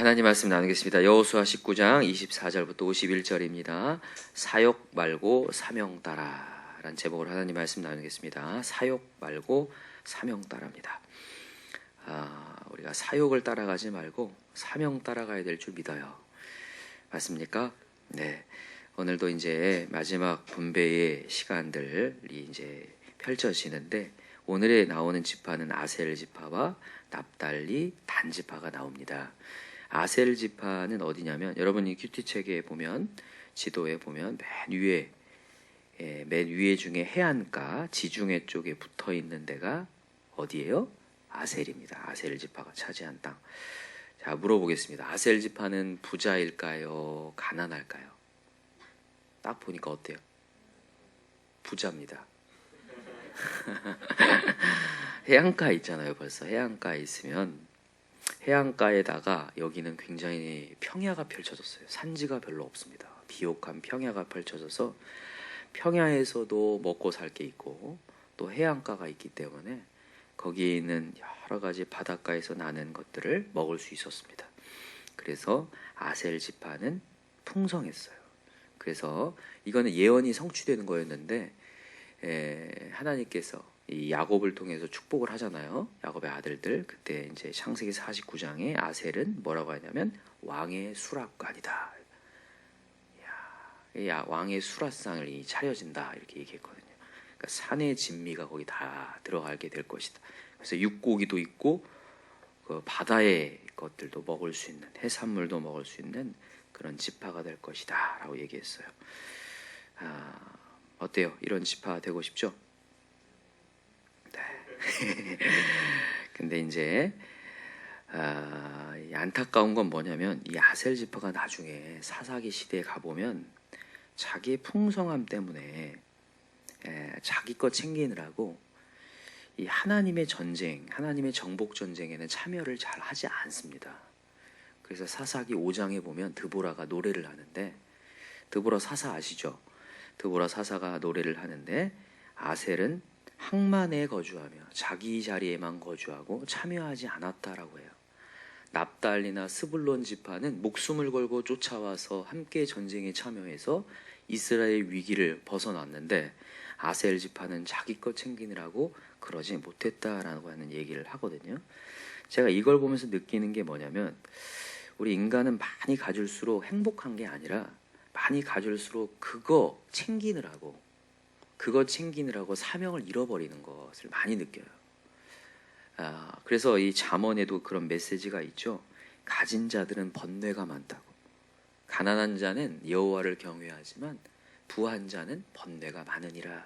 하나님 말씀 나누겠습니다. 여호수아 19장 24절부터 51절입니다. 사욕 말고 사명 따라 라는 제목으로 하나님 말씀 나누겠습니다. 사욕 말고 사명 따라입니다. 우리가 사욕을 따라가지 말고 사명 따라가야 될 줄 믿어요. 맞습니까? 네. 오늘도 이제 마지막 분배의 시간들이 이제 펼쳐지는데 오늘에 나오는 지파는 아셀 지파와 납달리 단 지파가 나옵니다. 아셀 지파는 어디냐면 여러분이 큐티책에 보면 지도에 보면 맨 위에 중에 해안가 지중해 쪽에 붙어 있는 데가 어디예요? 아셀입니다. 아셀 지파가 차지한 땅. 자, 물어보겠습니다. 아셀 지파는 부자일까요? 가난할까요? 딱 보니까 어때요? 부자입니다. 해안가 있잖아요. 벌써 해안가에 있으면 해안가에다가 여기는 굉장히 평야가 펼쳐졌어요. 산지가 별로 없습니다. 비옥한 평야가 펼쳐져서 평야에서도 먹고 살 게 있고 또 해안가가 있기 때문에 거기에 있는 여러 가지 바닷가에서 나는 것들을 먹을 수 있었습니다. 그래서 아셀 지파는 풍성했어요. 그래서 이거는 예언이 성취되는 거였는데 하나님께서 이 야곱을 통해서 축복을 하잖아요. 야곱의 아들들. 그때 이제 창세기 49장에 아셀은 뭐라고 하냐면 왕의 수락관이다. 왕의 수라상을 차려진다 이렇게 얘기했거든요. 그러니까 산의 진미가 거기 다 들어가게 될 것이다. 그래서 육고기도 있고 그 바다의 것들도 먹을 수 있는 해산물도 먹을 수 있는 그런 지파가 될 것이다 라고 얘기했어요. 어때요? 이런 지파 되고 싶죠? 네. 근데 이제 안타까운 건 뭐냐면 이 아셀 지파가 나중에 사사기 시대에 가보면 자기의 풍성함 때문에 자기 것 챙기느라고 이 하나님의 전쟁, 하나님의 정복 전쟁에는 참여를 잘 하지 않습니다. 그래서 사사기 5장에 보면 드보라가 노래를 하는데 드보라 사사 아시죠? 드보라 사사가 노래를 하는데 아셀은 항만에 거주하며 자기 자리에만 거주하고 참여하지 않았다라고 해요. 납달리나 스불론 지파는 목숨을 걸고 쫓아와서 함께 전쟁에 참여해서 이스라엘 위기를 벗어났는데 아셀 지파는 자기 것 챙기느라고 그러지 못했다라고 하는 얘기를 하거든요. 제가 이걸 보면서 느끼는 게 뭐냐면 우리 인간은 많이 가질수록 행복한 게 아니라 많이 가질수록 그거 챙기느라고 사명을 잃어버리는 것을 많이 느껴요. 그래서 이 잠언에도 그런 메시지가 있죠. 가진 자들은 번뇌가 많다고. 가난한 자는 여호와를 경외하지만 부한 자는 번뇌가 많으니라.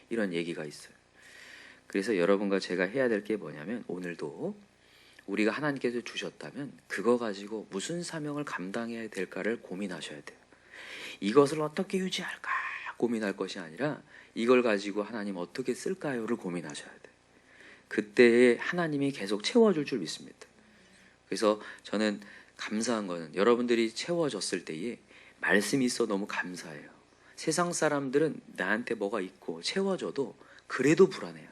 이런 얘기가 있어요. 그래서 여러분과 제가 해야 될 게 뭐냐면 오늘도 우리가 하나님께서 주셨다면 그거 가지고 무슨 사명을 감당해야 될까를 고민하셔야 돼요. 이것을 어떻게 유지할까 고민할 것이 아니라 이걸 가지고 하나님 어떻게 쓸까요를 고민하셔야 돼요. 그때에 하나님이 계속 채워줄 줄 믿습니다. 그래서 저는 감사한 거는 여러분들이 채워졌을 때에 말씀이 있어 너무 감사해요. 세상 사람들은 나한테 뭐가 있고 채워져도 그래도 불안해요.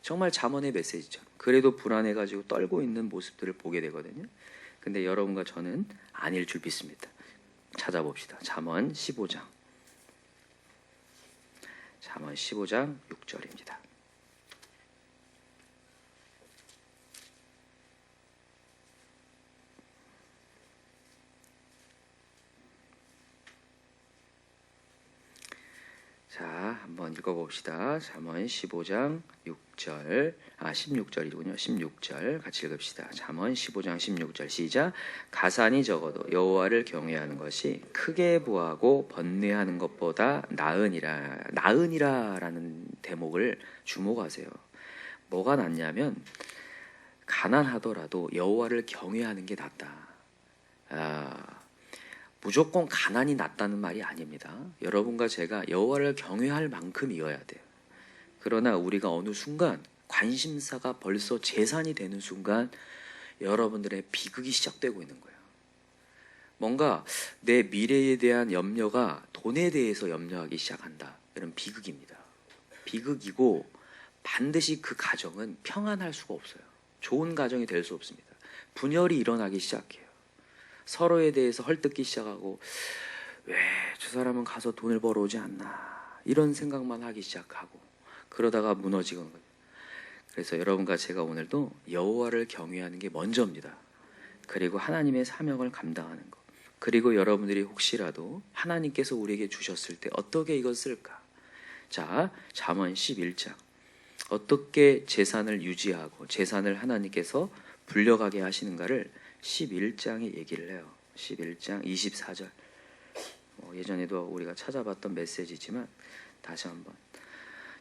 정말 잠언의 메시지죠. 그래도 불안해가지고 떨고 있는 모습들을 보게 되거든요. 근데 여러분과 저는 아닐 줄 믿습니다. 찾아봅시다. 잠언 15장. 잠언 15장 6절입니다. 자, 한번 읽어봅시다. 잠언 15장 6절, 16절이군요. 16절 같이 읽읍시다. 잠언 15장 16절 시작. 가산이 적어도 여호와를 경외하는 것이 크게 부하고 번뇌하는 것보다 나으니라라는 대목을 주목하세요. 뭐가 낫냐면 가난하더라도 여호와를 경외하는 게 낫다. 무조건 가난이 낫다는 말이 아닙니다. 여러분과 제가 여호와를 경외할 만큼이어야 돼요. 그러나 우리가 어느 순간 관심사가 벌써 재산이 되는 순간 여러분들의 비극이 시작되고 있는 거예요. 뭔가 내 미래에 대한 염려가 돈에 대해서 염려하기 시작한다. 이런 비극입니다. 비극이고 반드시 그 가정은 평안할 수가 없어요. 좋은 가정이 될 수 없습니다. 분열이 일어나기 시작해요. 서로에 대해서 헐뜯기 시작하고 왜 저 사람은 가서 돈을 벌어오지 않나 이런 생각만 하기 시작하고 그러다가 무너지는 거예요. 그래서 여러분과 제가 오늘도 여호와를 경외하는 게 먼저입니다. 그리고 하나님의 사명을 감당하는 것. 그리고 여러분들이 혹시라도 하나님께서 우리에게 주셨을 때 어떻게 이걸 쓸까? 자, 잠언 11장. 어떻게 재산을 유지하고 재산을 하나님께서 불려가게 하시는가를 11장에 얘기를 해요. 11장 24절. 예전에도 우리가 찾아봤던 메시지지만 다시 한번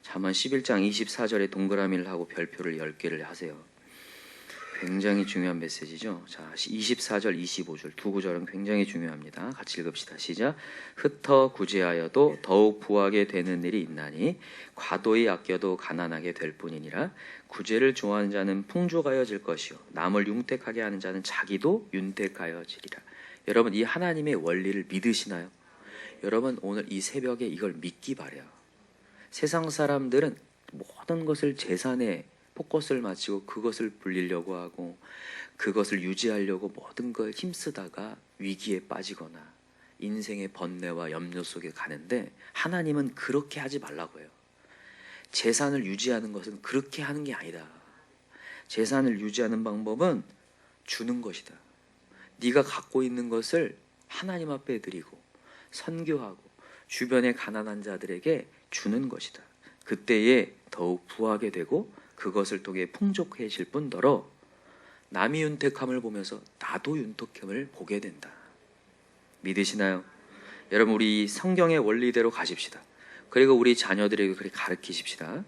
잠언 11장 24절에 동그라미를 하고 별표를 10개를 하세요. 굉장히 중요한 메시지죠. 자, 24절, 25절 두 구절은 굉장히 중요합니다. 같이 읽읍시다. 시작. 흩어 구제하여도 더욱 부하게 되는 일이 있나니 과도히 아껴도 가난하게 될 뿐이니라. 구제를 좋아하는 자는 풍족하여질 것이요 남을 융택하게 하는 자는 자기도 윤택하여지리라. 여러분, 이 하나님의 원리를 믿으시나요? 여러분, 오늘 이 새벽에 이걸 믿기 바래요. 세상 사람들은 모든 것을 재산에 포커스를 맞추고 그것을 불리려고 하고 그것을 유지하려고 모든 걸 힘쓰다가 위기에 빠지거나 인생의 번뇌와 염려 속에 가는데, 하나님은 그렇게 하지 말라고 해요. 재산을 유지하는 것은 그렇게 하는 게 아니다. 재산을 유지하는 방법은 주는 것이다. 네가 갖고 있는 것을 하나님 앞에 드리고 선교하고 주변의 가난한 자들에게 주는 것이다. 그때에 더욱 부하게 되고 그것을 통해 풍족해질 뿐더러 남이 윤택함을 보면서 나도 윤택함을 보게 된다. 믿으시나요? 여러분, 우리 성경의 원리대로 가십시다. 그리고 우리 자녀들에게 그렇게 가르치십시다.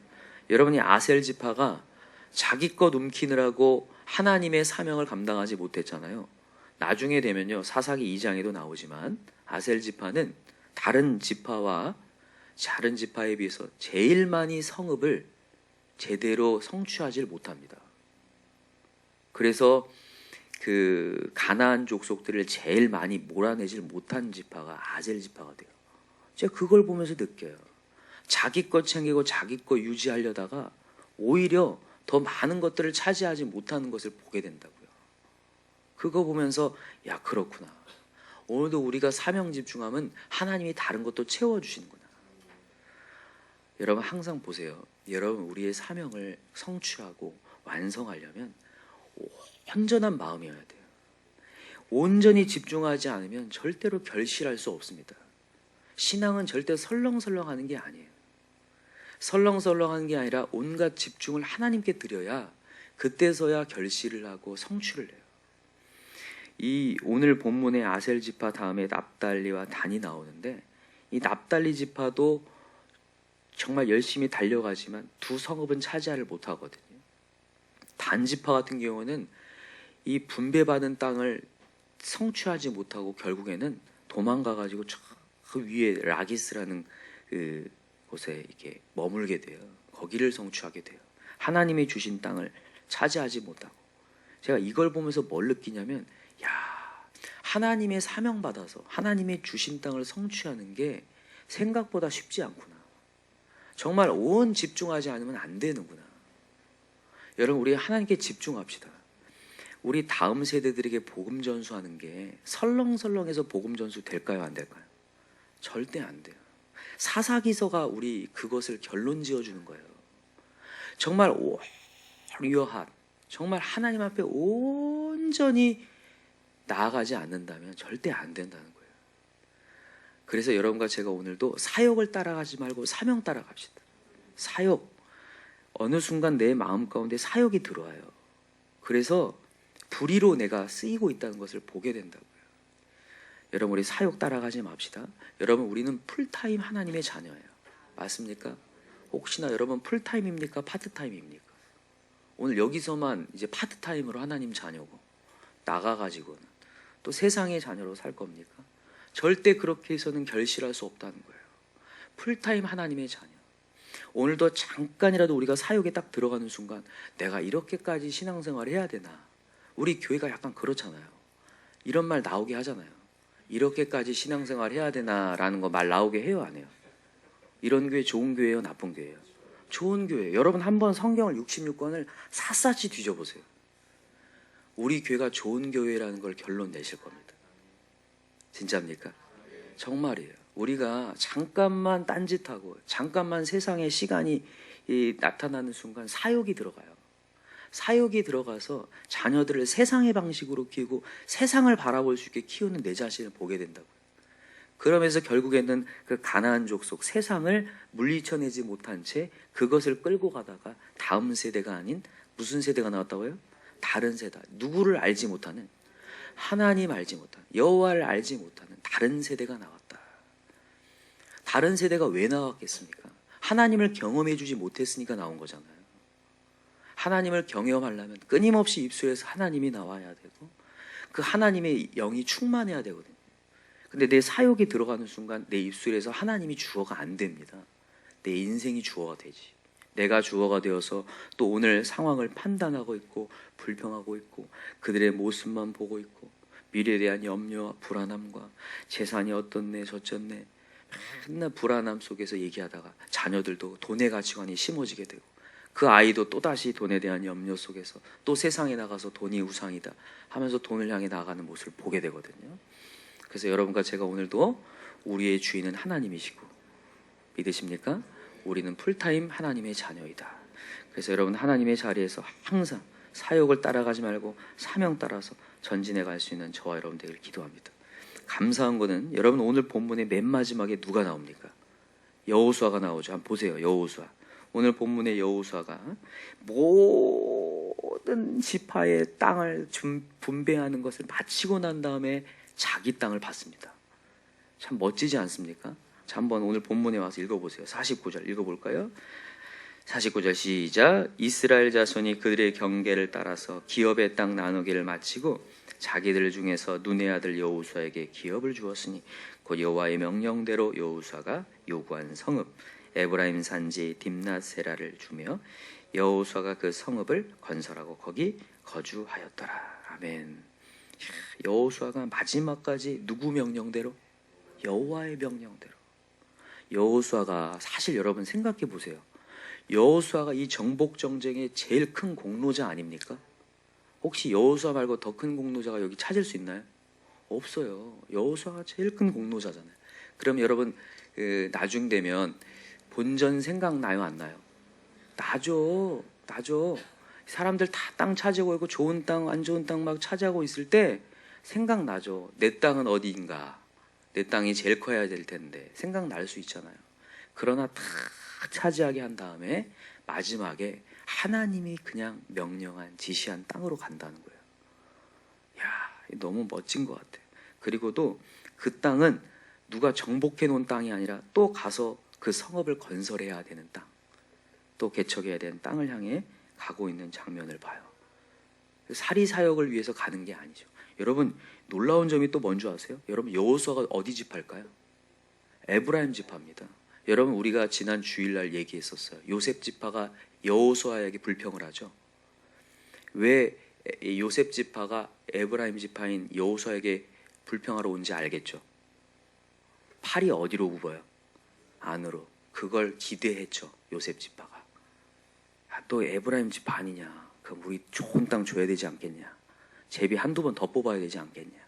여러분이 아셀 지파가 자기 것 움키느라고 하나님의 사명을 감당하지 못했잖아요. 나중에 되면요, 사사기 2장에도 나오지만 아셀 지파는 다른 지파와 다른 지파에 비해서 제일 많이 성읍을 제대로 성취하지 못합니다. 그래서 그 가나안 족속들을 제일 많이 몰아내질 못한 지파가 아셀 지파가 돼요. 제가 그걸 보면서 느껴요. 자기 것 챙기고 자기 것 유지하려다가 오히려 더 많은 것들을 차지하지 못하는 것을 보게 된다고요. 그거 보면서 야, 그렇구나. 오늘도 우리가 사명 집중하면 하나님이 다른 것도 채워주시는구나. 여러분, 항상 보세요. 여러분, 우리의 사명을 성취하고 완성하려면 온전한 마음이어야 돼요. 온전히 집중하지 않으면 절대로 결실할 수 없습니다. 신앙은 절대 설렁설렁하는 게 아니에요. 설렁설렁하는 게 아니라 온갖 집중을 하나님께 드려야 그때서야 결실을 하고 성취를 해요. 이 오늘 본문의 아셀 지파 다음에 납달리와 단이 나오는데, 이 납달리 지파도 정말 열심히 달려가지만 두 성읍은 차지하를 못하거든요. 단 지파 같은 경우는 이 분배받은 땅을 성취하지 못하고 결국에는 도망가가지고 그 위에 라기스라는 그 곳에 이렇게 머물게 돼요. 거기를 성취하게 돼요. 하나님이 주신 땅을 차지하지 못하고. 제가 이걸 보면서 뭘 느끼냐면, 야, 하나님의 사명 받아서 하나님의 주신 땅을 성취하는 게 생각보다 쉽지 않구나. 정말 온 집중하지 않으면 안 되는구나. 여러분, 우리 하나님께 집중합시다. 우리 다음 세대들에게 복음 전수하는 게 설렁설렁해서 복음 전수 될까요, 안 될까요? 절대 안 돼요. 사사기서가 우리 그것을 결론 지어주는 거예요. 정말 오리어한, 정말 하나님 앞에 온전히 나아가지 않는다면 절대 안 된다는 거예요. 그래서 여러분과 제가 오늘도 사역을 따라가지 말고 사명 따라갑시다. 사역, 어느 순간 내 마음 가운데 사역이 들어와요. 그래서 불의로 내가 쓰이고 있다는 것을 보게 된다고요. 여러분, 우리 사역 따라가지 맙시다. 여러분, 우리는 풀타임 하나님의 자녀예요. 맞습니까? 혹시나 여러분 풀타임입니까? 파트타임입니까? 오늘 여기서만 이제 파트타임으로 하나님 자녀고 나가가지고는 또 세상의 자녀로 살 겁니까? 절대 그렇게 해서는 결실할 수 없다는 거예요. 풀타임 하나님의 자녀. 오늘도 잠깐이라도 우리가 사역에 딱 들어가는 순간 내가 이렇게까지 신앙생활을 해야 되나? 우리 교회가 약간 그렇잖아요. 이런 말 나오게 하잖아요. 이렇게까지 신앙생활 해야 되나? 라는 거 말 나오게 해요, 안 해요? 이런 교회 좋은 교회예요, 나쁜 교회예요? 좋은 교회. 여러분, 한번 성경을 66권을 샅샅이 뒤져보세요. 우리 교회가 좋은 교회라는 걸 결론 내실 겁니다. 진짜입니까? 정말이에요. 우리가 잠깐만 딴짓하고 잠깐만 세상에 시간이 나타나는 순간 사욕이 들어가요. 사욕이 들어가서 자녀들을 세상의 방식으로 키우고 세상을 바라볼 수 있게 키우는 내 자신을 보게 된다고요. 그러면서 결국에는 그 가나안 족속 세상을 물리쳐내지 못한 채 그것을 끌고 가다가 다음 세대가 아닌 무슨 세대가 나왔다고요? 다른 세대. 누구를 알지 못하는, 하나님 알지 못하는, 여호와를 알지 못하는 다른 세대가 나왔다. 다른 세대가 왜 나왔겠습니까? 하나님을 경험해 주지 못했으니까 나온 거잖아요. 하나님을 경험하려면 끊임없이 입술에서 하나님이 나와야 되고 그 하나님의 영이 충만해야 되거든요. 근데 내 사욕이 들어가는 순간 내 입술에서 하나님이 주어가 안 됩니다. 내 인생이 주어가 되지. 내가 주어가 되어서 또 오늘 상황을 판단하고 있고 불평하고 있고 그들의 모습만 보고 있고 미래에 대한 염려와 불안함과 재산이 어떻네 저쩌네 맨날 불안함 속에서 얘기하다가 자녀들도 돈의 가치관이 심어지게 되고 그 아이도 또다시 돈에 대한 염려 속에서 또 세상에 나가서 돈이 우상이다 하면서 돈을 향해 나가는 모습을 보게 되거든요. 그래서 여러분과 제가 오늘도 우리의 주인은 하나님이시고 믿으십니까? 우리는 풀타임 하나님의 자녀이다. 그래서 여러분 하나님의 자리에서 항상 사욕을 따라가지 말고 사명 따라서 전진해 갈 수 있는 저와 여러분 되기를 기도합니다. 감사한 거는 여러분 오늘 본문의 맨 마지막에 누가 나옵니까? 여호수아가 나오죠. 한번 보세요. 여호수아. 오늘 본문의 여호수아가 모든 지파의 땅을 분배하는 것을 마치고 난 다음에 자기 땅을 받습니다. 참 멋지지 않습니까? 자, 한번 오늘 본문에 와서 읽어보세요. 49절 읽어볼까요? 49절 시작. 이스라엘 자손이 그들의 경계를 따라서 기업의 땅 나누기를 마치고 자기들 중에서 눈의 아들 여호수아에게 기업을 주었으니 곧 여호와의 명령대로 여호수아가 요구한 성읍 에브라임 산지 딥낫세라를 주며 여호수아가 그 성읍을 건설하고 거기 거주하였더라. 아멘. 여호수아가 마지막까지 누구 명령대로? 여호와의 명령대로. 여호수아가 사실 여러분 생각해 보세요. 여호수아가 이 정복 정쟁의 제일 큰 공로자 아닙니까? 혹시 여호수아 말고 더 큰 공로자가 여기 찾을 수 있나요? 없어요. 여호수아가 제일 큰 공로자잖아요. 그럼 여러분 나중 되면 본전 생각나요 안 나요? 나죠. 사람들 다 땅 차지하고 있고 좋은 땅 안 좋은 땅 막 차지하고 있을 때 생각나죠. 내 땅은 어디인가? 내 땅이 제일 커야 될 텐데 생각날 수 있잖아요. 그러나 다 차지하게 한 다음에 마지막에 하나님이 그냥 명령한 지시한 땅으로 간다는 거예요. 야, 너무 멋진 것 같아요. 그리고도 그 땅은 누가 정복해 놓은 땅이 아니라 또 가서 그 성읍을 건설해야 되는 땅, 또 개척해야 되는 땅을 향해 가고 있는 장면을 봐요. 사리사욕을 위해서 가는 게 아니죠. 여러분 놀라운 점이 또 뭔지 아세요? 여러분 여호수아가 어디 지파일까요? 에브라임 지파입니다. 여러분 우리가 지난 주일날 얘기했었어요. 요셉 지파가 여호수아에게 불평을 하죠. 왜 요셉 지파가 에브라임 지파인 여호수아에게 불평하러 온지 알겠죠? 팔이 어디로 굽어요? 안으로. 그걸 기대했죠. 요셉 지파가. 또 에브라임 지파 아니냐? 그럼 우리 좋은 땅 줘야 되지 않겠냐? 제비 한두 번 더 뽑아야 되지 않겠냐?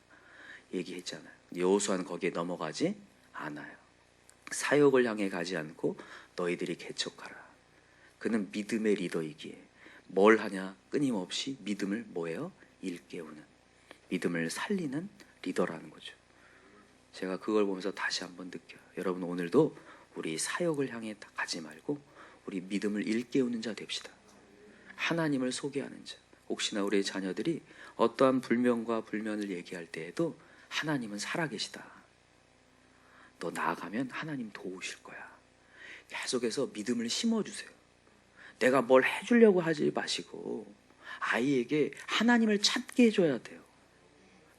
얘기했잖아요. 여호수아는 거기에 넘어가지 않아요. 사욕을 향해 가지 않고 너희들이 개척하라. 그는 믿음의 리더이기에 뭘 하냐? 끊임없이 믿음을 뭐예요? 일깨우는, 믿음을 살리는 리더라는 거죠. 제가 그걸 보면서 다시 한번 느껴요. 여러분 오늘도 우리 사욕을 향해 가지 말고 우리 믿음을 일깨우는 자 됩시다. 하나님을 소개하는 자. 혹시나 우리의 자녀들이 어떠한 불명과 불면을 얘기할 때에도 하나님은 살아계시다. 너 나아가면 하나님 도우실 거야. 계속해서 믿음을 심어주세요. 내가 뭘 해주려고 하지 마시고 아이에게 하나님을 찾게 해줘야 돼요.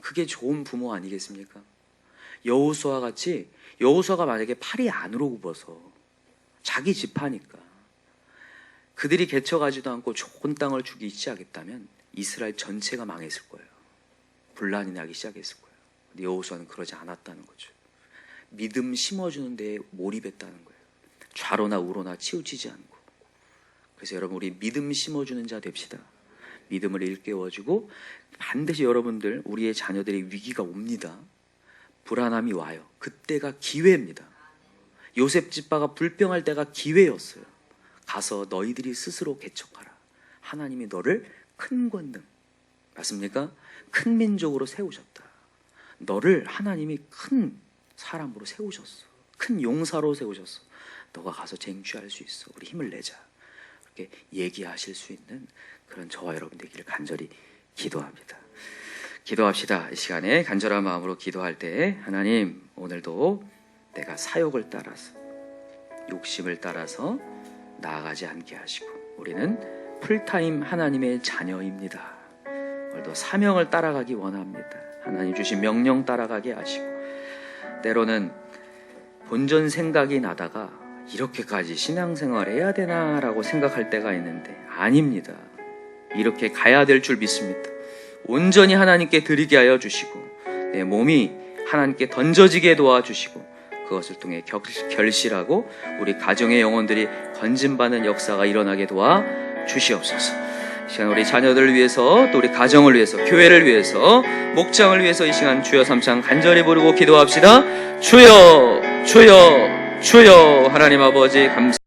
그게 좋은 부모 아니겠습니까? 여호수아 같이 여호수아가 만약에 팔이 안으로 굽어서 자기 지파니까 그들이 개척하지도 않고 좋은 땅을 주기 시작했다면 이스라엘 전체가 망했을 거예요. 분란이 나기 시작했을 거예요. 근데 여호수아는 그러지 않았다는 거죠. 믿음 심어주는 데에 몰입했다는 거예요. 좌로나 우로나 치우치지 않고. 그래서 여러분 우리 믿음 심어주는 자 됩시다. 믿음을 일깨워주고 반드시 여러분들 우리의 자녀들의 위기가 옵니다. 불안함이 와요. 그때가 기회입니다. 요셉 집바가 불평할 때가 기회였어요. 가서 너희들이 스스로 개척하라. 하나님이 너를 큰 권능, 맞습니까? 큰 민족으로 세우셨다. 너를 하나님이 큰 사람으로 세우셨어. 큰 용사로 세우셨어. 너가 가서 쟁취할 수 있어. 우리 힘을 내자. 그렇게 얘기하실 수 있는 그런 저와 여러분 되기를 간절히 기도합니다. 기도합시다. 이 시간에 간절한 마음으로 기도할 때 하나님, 오늘도 내가 사욕을 따라서, 욕심을 따라서 나아가지 않게 하시고, 우리는 풀타임 하나님의 자녀입니다. 오늘도 사명을 따라가기 원합니다. 하나님 주신 명령 따라가게 하시고, 때로는 본전 생각이 나다가 이렇게까지 신앙생활 해야 되나라고 생각할 때가 있는데 아닙니다. 이렇게 가야 될 줄 믿습니다. 온전히 하나님께 드리게 하여 주시고, 내 몸이 하나님께 던져지게 도와주시고, 그것을 통해 결실하고 우리 가정의 영혼들이 건진받는 역사가 일어나게 도와주시옵소서. 이 시간 우리 자녀들을 위해서, 또 우리 가정을 위해서, 교회를 위해서, 목장을 위해서 이 시간 주여 삼창 간절히 부르고 기도합시다. 주여, 주여, 주여. 하나님 아버지 감사합니다.